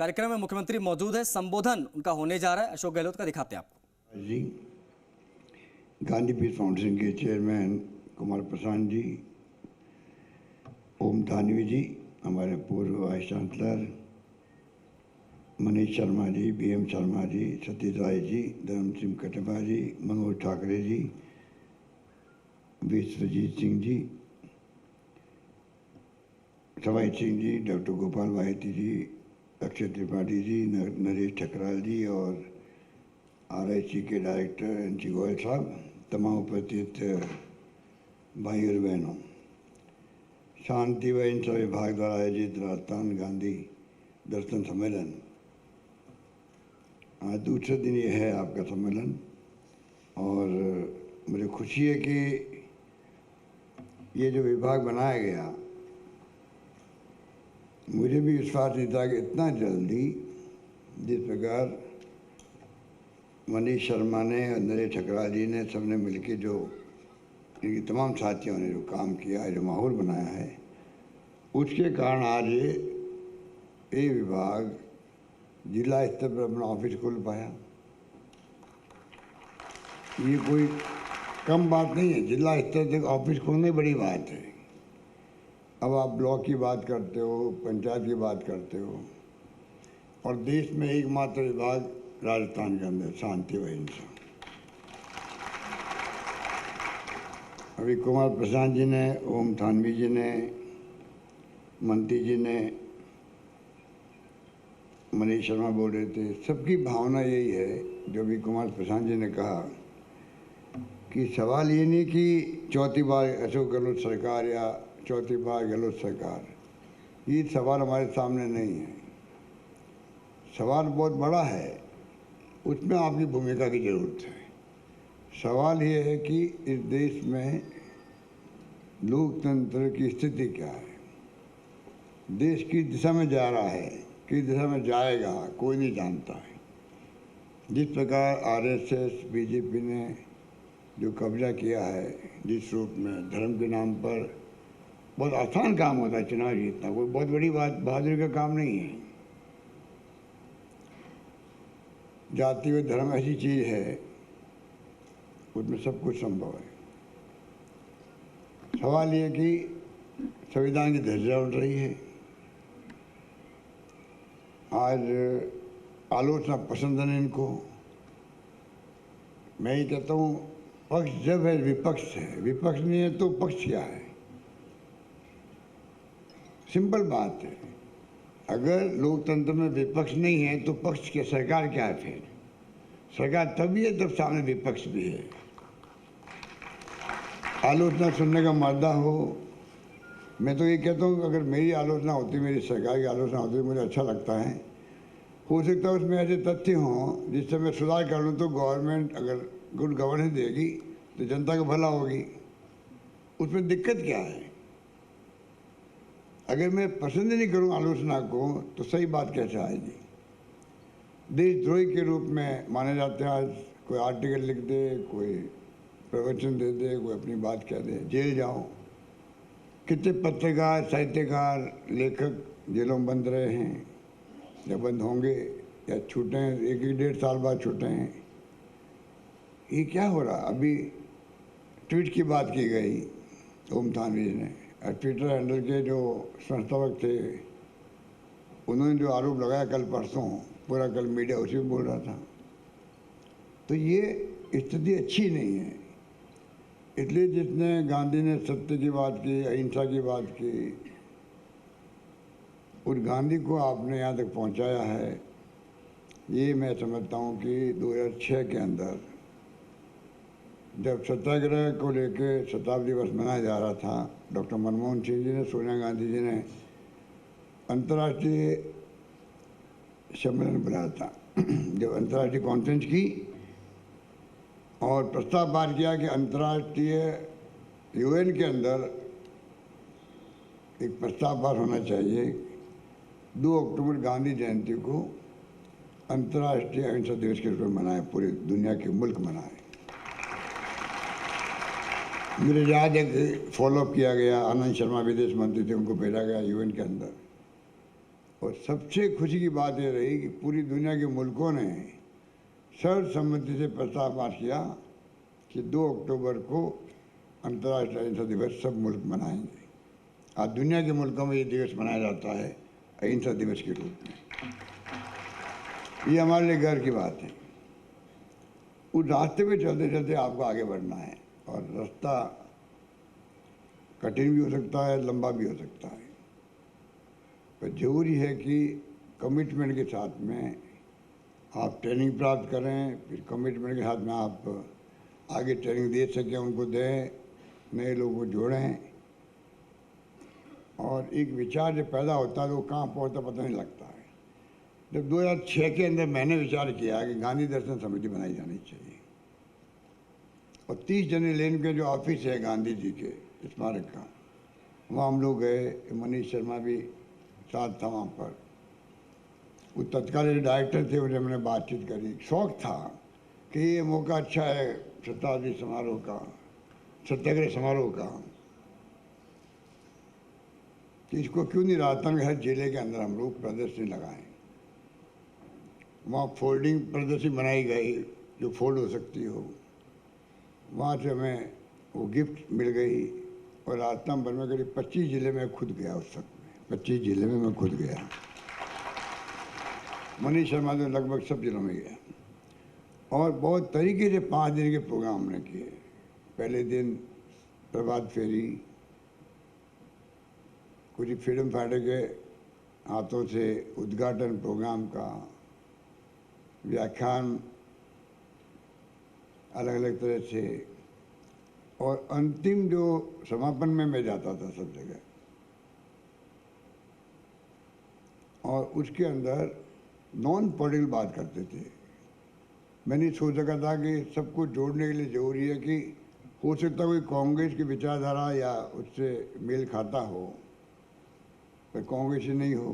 कार्यक्रम में मुख्यमंत्री मौजूद है, संबोधन उनका होने जा रहा है। अशोक गहलोत का दिखाते हैं आपको। जी, गांधी पीस फाउंडेशन के चेयरमैन कुमार प्रसाद जी, ओम थानवी जी, हमारे पूर्व vice chancellor Manish Sharma ji, BM Sharma ji, Satish Rai ji, धर्म सिंह कटवा जी, मनोज ठाकरे जी, विश्वजीत सिंह जी, सवाई सिंह जी, डॉक्टर गोपाल वाहिती जी, अक्षय त्रिपाठी जी, नरेश ठकराल जी और RIC के डायरेक्टर NC गोयल साहब, तमाम उपस्थित भाई और बहनों, शांति व अहिंसा विभाग द्वारा आयोजित राजस्थान गांधी दर्शन सम्मेलन, आज दूसरे दिन ये है आपका सम्मेलन। और मुझे खुशी है कि ये जो विभाग बनाया गया, मुझे भी विश्वास नहीं था कि इतना जल्दी जिस प्रकार मनीष शर्मा ने और नरेश ठकराल जी ने सबने मिलकर जो इनकी तमाम साथियों ने जो काम किया है, जो माहौल बनाया है, उसके कारण आज ये विभाग जिला स्तर पर अपना ऑफिस खोल पाया। ये कोई कम बात नहीं है, जिला स्तर तक ऑफिस खोलने बड़ी बात है। अब आप ब्लॉक की बात करते हो, पंचायत की बात करते हो, और देश में एकमात्र विभाग राजस्थान के अंदर शांति व अहिंसा। अभी कुमार प्रसाद जी ने, ओम थानवी जी ने, मंत्री जी ने, मनीष शर्मा बोल रहे थे, सबकी भावना यही है जो भी कुमार प्रसाद जी ने कहा कि सवाल ये नहीं कि चौथी बार अशोक गहलोत सरकार या चौथी बार गहलोत सरकार, ये सवाल हमारे सामने नहीं है। सवाल बहुत बड़ा है, उसमें आपकी भूमिका की ज़रूरत है। सवाल ये है कि इस देश में लोकतंत्र की स्थिति क्या है, देश किस दिशा में जा रहा है, किस दिशा में जाएगा, कोई नहीं जानता है। जिस प्रकार RSS BJP ने जो कब्जा किया है, जिस रूप में धर्म के नाम पर, बहुत आसान काम होता है चुनाव जीतना, कोई बहुत बड़ी बात, बहादुरी का काम नहीं है। जाति व धर्म ऐसी चीज़ है, उसमें सब कुछ संभव है। सवाल ये कि संविधान की धज्जियां उड़ रही है। आज आलोचना पसंद है इनको। मैं ये कहता हूँ, पक्ष जब है विपक्ष है, विपक्ष नहीं है तो पक्ष क्या है? सिंपल बात है। अगर लोकतंत्र में विपक्ष नहीं है तो पक्ष क्या, सरकार क्या है? फिर सरकार तभी है जब सामने विपक्ष भी है। आलोचना सुनने का मादा हो। मैं तो ये कहता हूँ, अगर मेरी आलोचना होती, मेरी सरकार की आलोचना होती, मुझे अच्छा लगता है। हो सकता है उसमें ऐसे तथ्य हों जिससे मैं सुधार कर लूँ, तो गवर्नमेंट अगर गुड गवर्नेंस देगी तो जनता का भला होगी। उसमें दिक्कत क्या है? अगर मैं पसंद नहीं करूं आलोचना को तो सही बात कैसे आएगी? देशद्रोही के रूप में माने जाते हैं। आज कोई आर्टिकल लिख दे, कोई प्रवचन दे दे, कोई अपनी बात कह दे, जेल जाओ। कितने पत्रकार, साहित्यकार, लेखक जेलों में बंद रहे हैं या बंद होंगे या छूटे हैं, 1-1.5 साल बाद छूटे हैं। ये क्या हो रहा? अभी ट्वीट की बात की गई ओम थानवी जी ने, ट्विटर हैंडल के जो संस्थापक थे, उन्होंने जो आरोप लगाया कल परसों, पूरा कल मीडिया उसी में बोल रहा था। तो ये स्थिति अच्छी नहीं है। इसलिए जिसने, गांधी ने सत्य की बात की, अहिंसा की बात की, उस गांधी को आपने यहाँ तक पहुँचाया है। ये मैं समझता हूँ कि 2006 के अंदर जब सत्याग्रह को लेके शताब्दी दिवस मनाया जा रहा था, डॉक्टर मनमोहन सिंह जी ने, सोनिया गांधी जी ने अंतर्राष्ट्रीय सम्मेलन बुलाया था। जब अंतर्राष्ट्रीय कॉन्फ्रेंस की और प्रस्ताव पारित किया कि अंतर्राष्ट्रीय UN के अंदर एक प्रस्ताव पास होना चाहिए, 2 अक्टूबर गांधी जयंती को अंतर्राष्ट्रीय अहिंसा दिवस के रूप में मनाए, पूरी दुनिया के मुल्क मनाए। मुझे याद है कि फॉलोअप किया गया, आनंद शर्मा विदेश मंत्री थे, उनको भेजा गया UN के अंदर। और सबसे खुशी की बात यह रही कि पूरी दुनिया के मुल्कों ने सर्वसम्मति से प्रस्ताव पास किया कि 2 अक्टूबर को अंतर्राष्ट्रीय अहिंसा दिवस सब मुल्क मनाएंगे। आज दुनिया के मुल्कों में ये दिवस मनाया जाता है अहिंसा दिवस के रूप में। ये हमारे लिए गर्व की बात है। उस रास्ते पे चलते चलते आपको आगे बढ़ना है और रास्ता कठिन भी हो सकता है, लंबा भी हो सकता है, पर जरूरी है कि कमिटमेंट के साथ में आप ट्रेनिंग प्राप्त करें, फिर कमिटमेंट के साथ में आप आगे ट्रेनिंग दे सकें, उनको दें, नए लोगों को जोड़ें। और एक विचार जब पैदा होता है तो वो कहाँ पहुँचता पता नहीं लगता है। जब 2006 के अंदर मैंने विचार किया कि गांधी दर्शन समिति बनाई जानी चाहिए और 30 जनवरी लेन के जो ऑफिस है गांधी जी के स्मारक का, वहाँ हम लोग गए, मनीष शर्मा भी साथ था वहाँ पर। वो तत्कालीन डायरेक्टर थे, उन्हें मैंने बातचीत करी। शौक था कि ये मौका अच्छा है शताब्दी समारोह का, सत्याग्रह समारोह का, कि इसको क्यों नहीं राजस्थान के हर जिले के अंदर हम लोग प्रदर्शनी लगाएं। वहाँ फोल्डिंग प्रदर्शनी बनाई गई जो फोल्ड हो सकती हो। वहाँ से हमें वो गिफ्ट मिल गई और राजस्थान भर में करीब 25 जिले में खुद गया। उस वक्त में 25 जिले में मैं खुद गया। मनीष शर्मा तो लगभग सब जिलों में गया और बहुत तरीके से 5 दिन के प्रोग्राम हमने किए। पहले दिन प्रभात फेरी, कुछ फ्रीडम फाइटर के हाथों से उद्घाटन प्रोग्राम का, व्याख्यान अलग अलग तरह से, और अंतिम जो समापन में मैं जाता था सब जगह, और उसके अंदर नॉन पॉलिटिकल बात करते थे। मैंने सोच रखा था कि सबको जोड़ने के लिए जरूरी है कि हो सकता कोई कांग्रेस की विचारधारा या उससे मेल खाता हो, पर कांग्रेस ही नहीं हो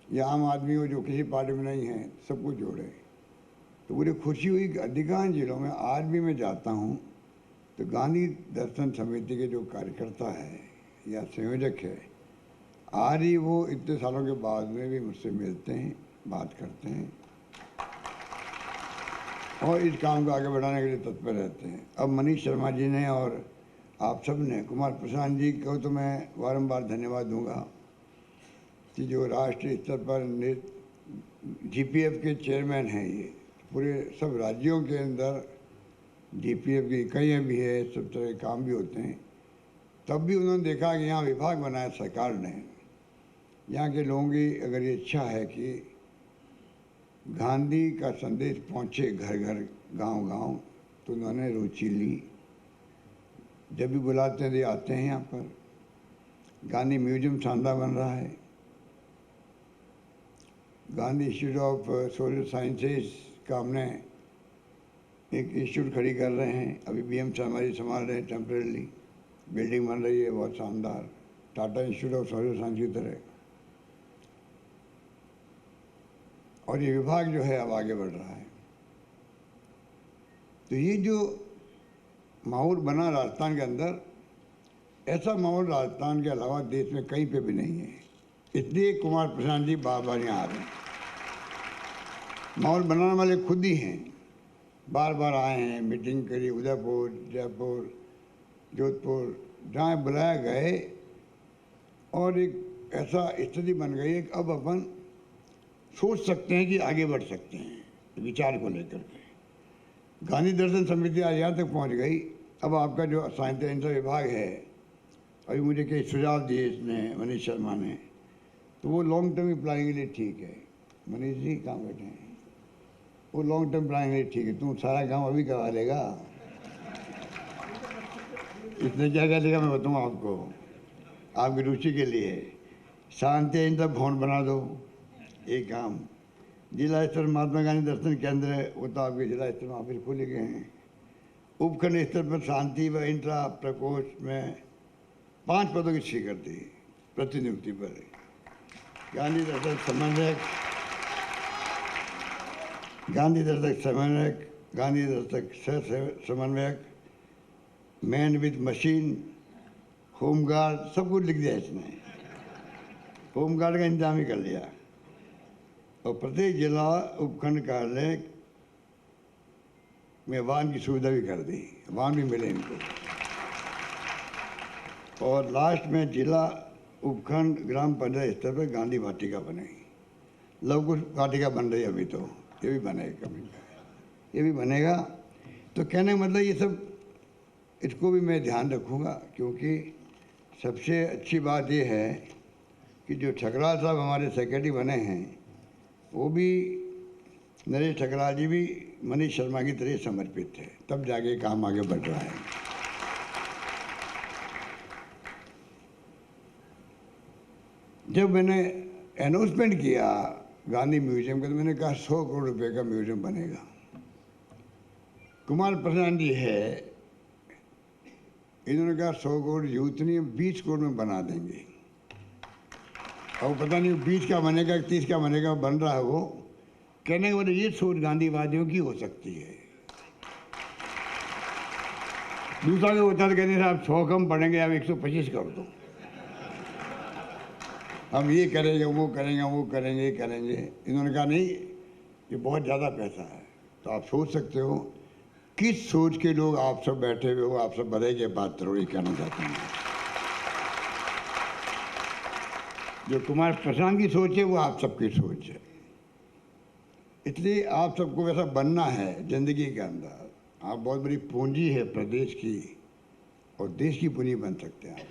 या आम आदमी हो जो किसी पार्टी में नहीं है, सबको जोड़े। तो मुझे खुशी हुई कि अधिकांश जिलों में आज भी मैं जाता हूँ तो गांधी दर्शन समिति के जो कार्यकर्ता है या संयोजक है, आज ही वो इतने सालों के बाद में भी मुझसे मिलते हैं, बात करते हैं और इस काम को आगे बढ़ाने के लिए तत्पर रहते हैं। अब मनीष शर्मा जी ने और आप सब ने, कुमार प्रसाद जी को तो मैं बारंबार धन्यवाद दूंगा कि जो राष्ट्रीय स्तर पर जीपीएफ के चेयरमैन हैं। ये पूरे सब राज्यों के अंदर जीपीएफ की इकाइयाँ भी है, सब तरह के काम भी होते हैं। तब भी उन्होंने देखा कि यहाँ विभाग बनाया सरकार ने, यहाँ के लोगों की अगर ये इच्छा है कि गांधी का संदेश पहुँचे घर घर, गांव गांव, तो उन्होंने रुचि ली। जब भी बुलाते हैं तो आते हैं यहाँ पर। गांधी म्यूजियम शानदार बन रहा है। Gandhi institute of social sciences का हमने एक इंस्टीट्यूट खड़ी कर रहे हैं। अभी बीएम शर्मा जी संभाल रहे हैं टेम्परेली। बिल्डिंग बन रही है बहुत शानदार, Tata institute of social science की तरह। और ये विभाग जो है अब आगे बढ़ रहा है। तो ये जो माहौल बना राजस्थान के अंदर, ऐसा माहौल राजस्थान के अलावा देश में कहीं पे भी नहीं है। इसलिए कुमार प्रसाद जी बार बार यहाँ आ रहे हैं। माहौल बनाने वाले खुद ही हैं, बार बार आए हैं, मीटिंग करी उदयपुर, जयपुर, जोधपुर, जहाँ बुलाया गए। और एक ऐसा स्थिति बन गई है कि अब अपन सोच सकते हैं कि आगे बढ़ सकते हैं विचार को लेकर के। गांधी दर्शन समिति आज यहाँ तक पहुँच गई। अब आपका जो साहित्य अहिंसा विभाग है, अभी मुझे कई सुझाव दिए इसने मनीष शर्मा ने, तो वो लॉन्ग टर्म की प्लानिंग के लिए ठीक है। मनीष जी कहाँ बैठे हैं? वो लॉन्ग टर्म प्लानिंग के लिए ठीक है। तुम सारा काम अभी करवा लेगा, इसने क्या कर लेगा मैं बताऊँ आपको, आपकी रुचि के लिए। शांति अहिंसा भवन बना दो, एक काम। जिला स्तर महात्मा गांधी दर्शन केंद्र है, वो तो आपके जिला स्तर में ऑफिस खोले गए हैं। उपखंड स्तर पर शांति व इंट्रा प्रकोष्ठ में 5 पदों की स्वीकृति प्रतिनियुक्ति पर। गांधी दर्शक समन्वयक, गांधी दर्शक समन्वयक, गांधी दर्शक सह समन्वयक, मैन विद मशीन, होमगार्ड, सब कुछ लिख दिया इसने। होमगार्ड का इंतजाम ही कर लिया और प्रत्येक जिला उपखंड कार्यालय में वाहन की सुविधा भी कर दी, वाहन भी मिले इनको। और लास्ट में जिला उपखंड ग्राम पंचायत स्तर पर गांधी वाटिका बनेगी, लवकुश वाटिका बन रही है अभी, तो ये भी बनेगा, कभी ये भी बनेगा। तो कहने का मतलब ये सब, इसको भी मैं ध्यान रखूँगा, क्योंकि सबसे अच्छी बात ये है कि जो ठकराल साहब हमारे सेक्रेटरी बने हैं, वो भी नरेश ठकराल जी भी मनीष शर्मा की तरह समर्पित थे, तब जाके काम आगे बढ़ रहा है। जब मैंने अनाउंसमेंट किया गांधी म्यूजियम का, तो मैंने कहा 100 करोड़ रुपए का म्यूजियम बनेगा। कुमार प्रसाद जी है, इन्होंने कहा 100 करोड़ यूथ नहीं, 20 करोड़ में बना देंगे। और पता नहीं 20 का बनेगा 30 का बनेगा, बन रहा है वो। कहने के बाद ये सोच गांधीवादियों की हो सकती है। दूसरा जो होता है, कहते साहब 100 कम पड़ेंगे, आप 125 कर दो, हम ये करेंगे वो करेंगे वो करेंगे ये करेंगे। इन्होंने कहा नहीं, ये बहुत ज़्यादा पैसा है। तो आप सोच सकते हो किस सोच के लोग आप सब बैठे हुए हो, आप सब बड़े के पात्र हो, ये कहना चाहते हैं। जो कुमार प्रसाद की सोच है वो आप सबकी सोच है, इसलिए आप सबको वैसा बनना है जिंदगी के अंदर। आप बहुत बड़ी पूंजी है प्रदेश की और देश की पूंजी बन सकते हैं आप।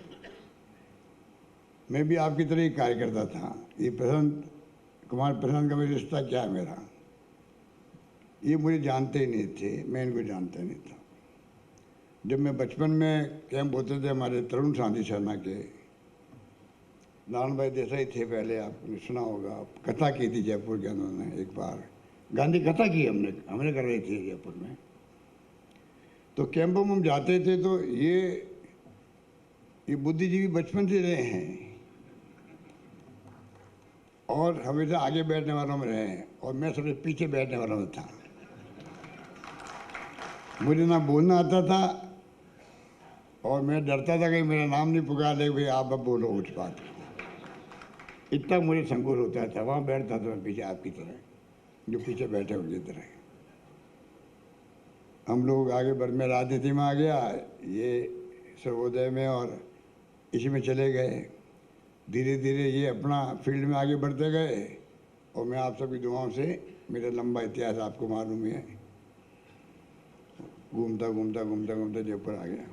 मैं भी आपकी तरह ही कार्यकर्ता था। ये प्रशांत, कुमार प्रशांत का मेरा रिश्ता क्या है मेरा, ये मुझे जानते ही नहीं थे, मैं इनको जानता नहीं था। जब मैं बचपन में कैंप होते थे हमारे तरुण शांति शर्मा के, नारायण भाई देसाई थे पहले, आपने सुना होगा, कथा की थी जयपुर के अंदर ने एक बार, गांधी कथा की हमने कर रही थी जयपुर में। तो कैंपों में हम जाते थे, तो ये बुद्धिजीवी बचपन से रहे हैं और हमेशा आगे बैठने वालों में रहे हैं, और मैं सबसे पीछे बैठने वालों में था। मुझे ना बोलना आता था और मैं डरता था कि मेरा नाम नहीं पुकार ले, भाई आप अब बोलो उस बात को, इतना मुझे संकोच होता था। वहाँ बैठता था मैं पीछे, आपकी तरह, जो पीछे बैठे उनकी तरह। हम लोग आगे बढ़, मैं राजनीति में आ गया, ये सर्वोदय में और इसी में चले गए। धीरे धीरे ये अपना फील्ड में आगे बढ़ते गए, और मैं आप सबकी दुआओं से, मेरा लंबा इतिहास आपको मालूम है, घूमता घूमता घूमता घूमता जयपुर आ गया।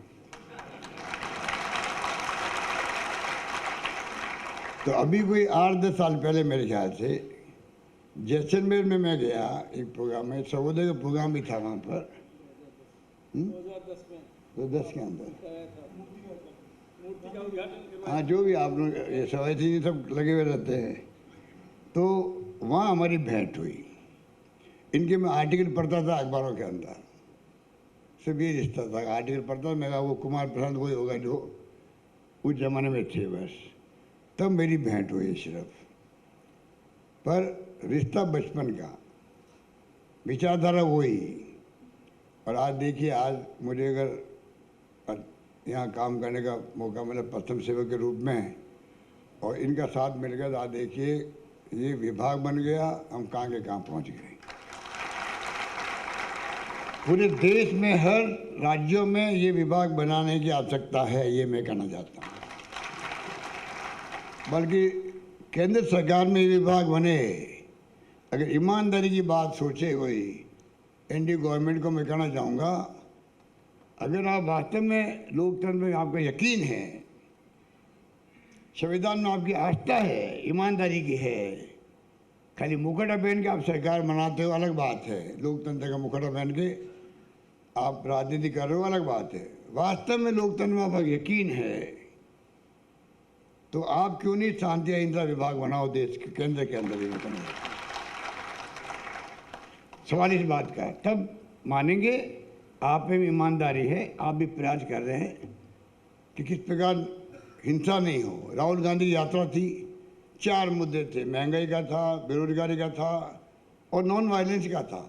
तो अभी कोई 8-10 साल पहले मेरे ख्याल से जैसलमेर में मैं गया, एक प्रोग्राम में, सर्वोदय का प्रोग्राम भी था वहाँ पर, 2010 के अंदर। हाँ, जो भी आप लोग ये सवाई सब लगे हुए रहते हैं। तो वहाँ हमारी भेंट हुई, इनके मैं आर्टिकल पढ़ता था अखबारों के अंदर, सिर्फ ये रिश्ता था, आर्टिकल पढ़ता। मैं कहा वो कुमार प्रसाद कोई होगा जो उस जमाने में थे, बस तब मेरी भेंट हुई सिर्फ। पर रिश्ता बचपन का, विचारधारा वही। और आज देखिए, आज मुझे अगर यहाँ काम करने का मौका मिला प्रथम सेवक के रूप में, और इनका साथ मिल गया, तो आज देखिए ये विभाग बन गया, हम कहाँ के कहाँ पहुँच गए। पूरे देश में हर राज्यों में ये विभाग बनाने की आवश्यकता है, ये मैं कहना चाहता हूँ। बल्कि केंद्र सरकार में ये विभाग बने। अगर ईमानदारी की बात सोचे कोई, एनडीए गवर्नमेंट को मैं कहना चाहूँगा, अगर आप वास्तव में लोकतंत्र में आपका यकीन है, संविधान में आपकी आस्था है, ईमानदारी की है, खाली मुखड़ा पहन के आप सरकार बनाते हो अलग बात है, लोकतंत्र का मुखड़ा पहन के आप राजनीति कर रहे हो अलग बात है। वास्तव में लोकतंत्र में आपका यकीन है, तो आप क्यों नहीं शांति अहिंसा विभाग बनाओ देश के केंद्र के अंदर। सवाल इस बात का, तब मानेंगे आप में ईमानदारी है, आप भी प्रयास कर रहे हैं कि किस प्रकार हिंसा नहीं हो। राहुल गांधी की यात्रा थी, 4 मुद्दे थे, महंगाई का था, बेरोजगारी का था और नॉन वायलेंस का था।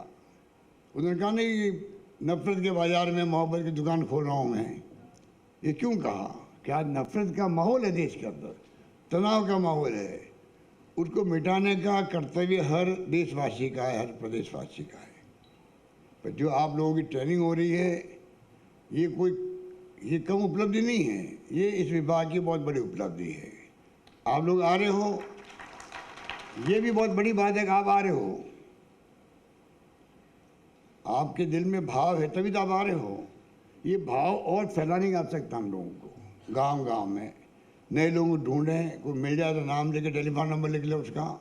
उन्होंने कहा नहीं कि नफरत के बाजार में मोहब्बत की दुकान खोल रहा हूँ मैं। ये क्यों कहा कि आज नफरत का माहौल है देश के अंदर, तनाव का माहौल है, उसको मिटाने का कर्तव्य हर देशवासी का है, हर प्रदेशवासी का है। पर जो आप लोगों की ट्रेनिंग हो रही है, ये कम उपलब्धि नहीं है, ये इस विभाग की बहुत बड़ी उपलब्धि है। आप लोग आ रहे हो, ये भी बहुत बड़ी बात है कि आप आ रहे हो। आपके दिल में भाव है तभी तो आप आ रहे हो। ये भाव और फैलाने की आवश्यकता हम लोगों को। गांव गांव में नए लोगों को ढूंढें, कोई मिल जाए तो नाम लेके टेलीफोन नंबर लिख ले, उसका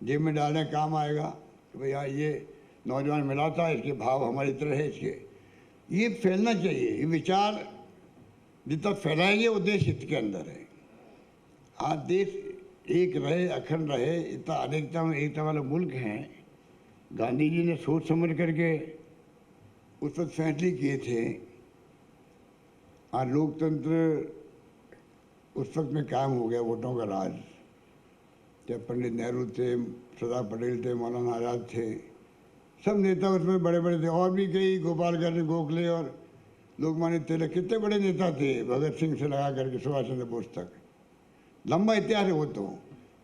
जेब में डालने काम आएगा कि भैया ये नौजवान मिला था, इसके भाव हमारी तरह है, इसके ये फैलना चाहिए। ये विचार जितना फैलाएंगे वो देश हित के अंदर है। आज देश एक रहे, अखंड रहे, इतना अनेकता में एकता वाला मुल्क है। गांधी जी ने सोच समझ करके उस वक्त फैसले किए थे। आज लोकतंत्र उस वक्त में कायम हो गया, वोटों का राज। जब पंडित नेहरू थे, सरदार पटेल थे, मौलाना आज़ाद थे, सब नेता उसमें बड़े बड़े थे। और भी कई, गोपाल गोखले और लोकमान्य तिलक, कितने बड़े नेता थे, भगत सिंह से लगा करके सुभाष चंद्र बोस तक। लंबा इतिहास है वो तो।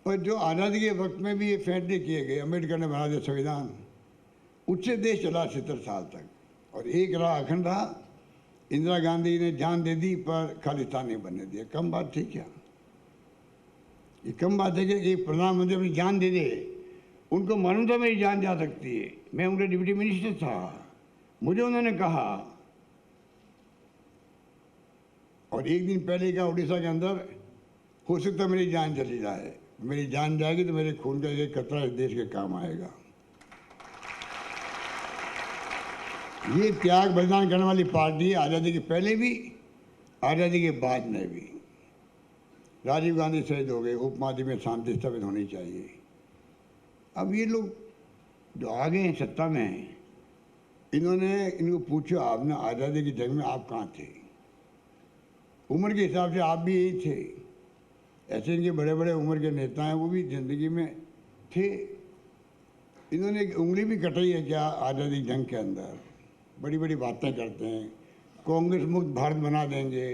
पर जो आज़ादी के वक्त में भी ये फैसले किए गए, अम्बेडकर ने बना दिया संविधान, उससे देश चला 70 साल तक। और एक रहा, अखंड रहा। इंदिरा गांधी ने जान दे दी पर खालिस्तान नहीं बनने दिया। कम बात थी क्या? ये कम बात है कि एक प्रधानमंत्री अपनी जान दे दे। उनको मालूम था मेरी जान जा सकती है। मैं उनका डिप्टी मिनिस्टर था, मुझे उन्होंने कहा। और एक दिन पहले का उड़ीसा के अंदर, हो सकता मेरी जान चली जाए। मेरी जान जाएगी तो मेरे खून का एक कतरा इस देश के काम आएगा। ये त्याग बलिदान करने वाली पार्टी है, आज़ादी के पहले भी, आज़ादी के बाद में भी। राजीव गांधी शहीद हो गए, उपमहाद्वीप में शांति स्थापित होनी चाहिए। अब ये लोग जो आ गए हैं सत्ता में, इनको पूछो, आपने आज़ादी की जंग में आप कहाँ थे? उम्र के हिसाब से आप भी यही थे। ऐसे इनके बड़े बड़े उम्र के नेता हैं, वो भी जिंदगी में थे। इन्होंने एक उंगली भी कटाई है क्या आज़ादी जंग के अंदर? बड़ी बड़ी बातें करते हैं, कांग्रेस मुक्त भारत बना देंगे।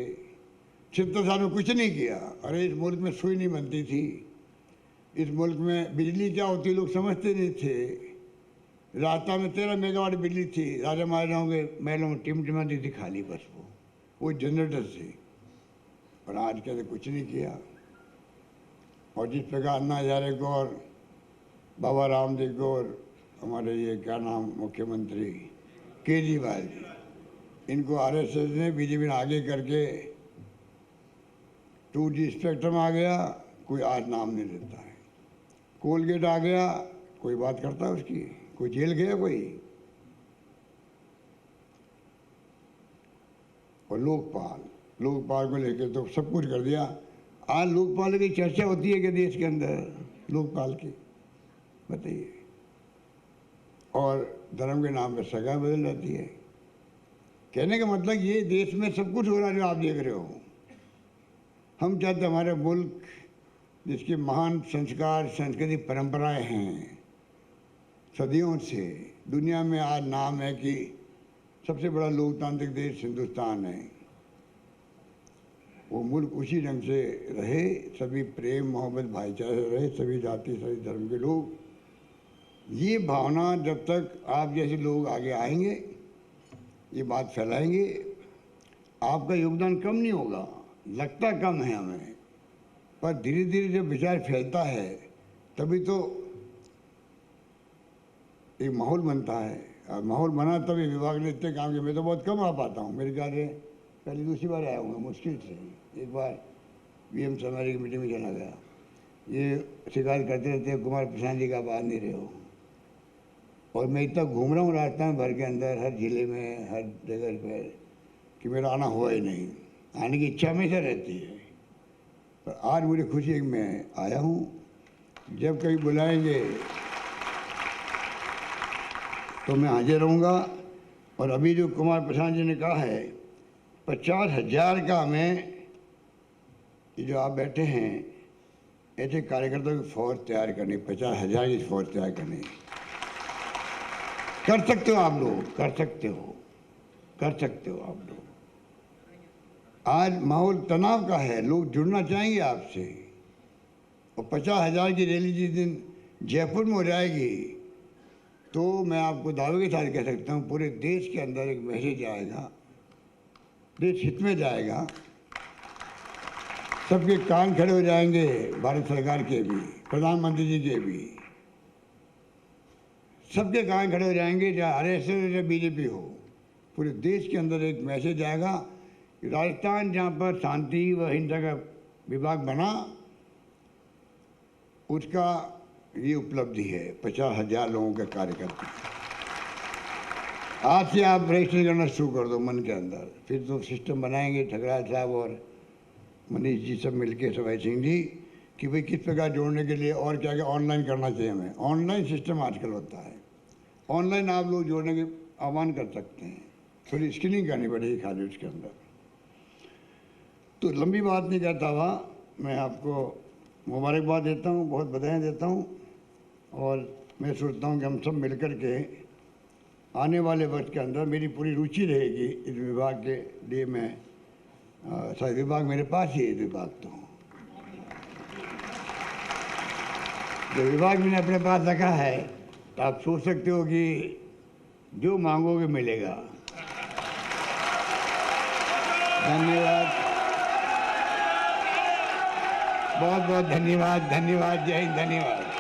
70 साल में कुछ नहीं किया। अरे इस मुल्क में सुई नहीं बनती थी, इस मुल्क में बिजली क्या होती लोग समझते नहीं थे। राजस्थान में 13 मेगावाट बिजली थी, राजा महाराजाओं के महलों में टिमटिमाती थी खाली, बस वो जनरेटर से। और आज कहते कुछ नहीं किया। और जिस प्रकार अन्ना हजारे को और बाबा रामदेव को और हमारे ये क्या नाम मुख्यमंत्री केजरीवाल जी, इनको आरएसएस ने, बीजेपी ने आगे करके 2G स्पेक्ट्रम आ गया, कोई आज नाम नहीं लेता है। कोलगेट आ गया, कोई बात करता है उसकी? कोई जेल गया कोई? और लोकपाल को लेकर तो सब कुछ कर दिया। आज लोकपाल की चर्चा होती है कि देश के अंदर लोकपाल की, बताइए। और धर्म के नाम पर सजा बदल जाती है। कहने का मतलब ये देश में सब कुछ हो रहा है जो आप देख रहे हो। हम चाहते हमारे मुल्क, जिसके महान संस्कार, संस्कृति, परंपराएं हैं सदियों से, दुनिया में आज नाम है कि सबसे बड़ा लोकतांत्रिक देश हिंदुस्तान है, वो मुल्क उसी ढंग से रहे। सभी प्रेम मोहब्बत भाईचारे से रहे, सभी जाति सभी धर्म के लोग। ये भावना जब तक आप जैसे लोग आगे आएंगे, ये बात फैलाएंगे, आपका योगदान कम नहीं होगा। लगता कम है हमें, पर धीरे धीरे जब विचार फैलता है तभी तो एक माहौल बनता है। और माहौल बना तभी विभाग ने इतने काम किए। मैं तो बहुत कम आ पाता हूँ, मेरे ख्याल से पहली दूसरी बार आया हूँ मुश्किल से। एक बार VM समारी की मीटिंग में चला गया। ये शिकायत करते रहते हैं कुमार प्रशांत जी का आप आ नहीं रहे हो। और मैं इतना घूम रहा हूँ राजस्थान भर के अंदर, हर जिले में, हर जगह पर, कि मेरा आना हुआ ही नहीं। आने की इच्छा हमेशा रहती है, पर आज मुझे खुशी है कि मैं आया हूँ। जब कभी बुलाएंगे तो मैं हाजिर रहूँगा। और अभी जो कुमार प्रशांत जी ने कहा है 50,000 का हमें, ये जो आप बैठे हैं, ऐसे कार्यकर्ताओं की फौज तैयार करनी, 50,000 की फौज तैयार करनी। कर सकते हो आप लोग, कर सकते हो, कर सकते हो आप लोग। आज माहौल तनाव का है, लोग जुड़ना चाहेंगे आपसे। और 50,000 की रैली जिस दिन जयपुर में हो जाएगी तो मैं आपको दावे के साथ कह सकता हूँ पूरे देश के अंदर एक मैसेज आएगा, देश हित में जाएगा। सबके कान खड़े हो जाएंगे, भारत सरकार के भी, प्रधानमंत्री जी के भी, सबके कान खड़े हो जाएंगे, चाहे आरएसएस हो या बीजेपी हो। पूरे देश के अंदर एक मैसेज आएगा कि राजस्थान जहाँ पर शांति व हिंसा का विभाग बना उसका ये उपलब्धि है। 50,000 लोगों का कार्यकर्ता। आज से आप रजिस्टर करना शुरू कर दो मन के अंदर, फिर तो सिस्टम बनाएंगे ठगराज साहब और मनीष जी सब मिलके, सवाई सिंह जी, कि भाई किस प्रकार जोड़ने के लिए और क्या क्या ऑनलाइन करना चाहिए हमें। ऑनलाइन सिस्टम आजकल होता है, ऑनलाइन आप लोग जोड़ने के आह्वान कर सकते हैं। थोड़ी स्क्रीनिंग करनी पड़ेगी खाली उसके अंदर। तो लंबी बात नहीं करता हुआ मैं आपको मुबारकबाद देता हूँ, बहुत बधाई देता हूँ। और मैं सोचता हूँ कि हम सब मिलकर के आने वाले वक्त के अंदर मेरी पूरी रुचि रहेगी इस विभाग के लिए। मैं शायद विभाग मेरे पास ही है, विभाग तो जो विभाग मैंने अपने पास रखा है तो आप सोच सकते हो कि जो मांगोगे मिलेगा। धन्यवाद, बहुत बहुत धन्यवाद। धन्यवाद, जय हिंद, धन्यवाद।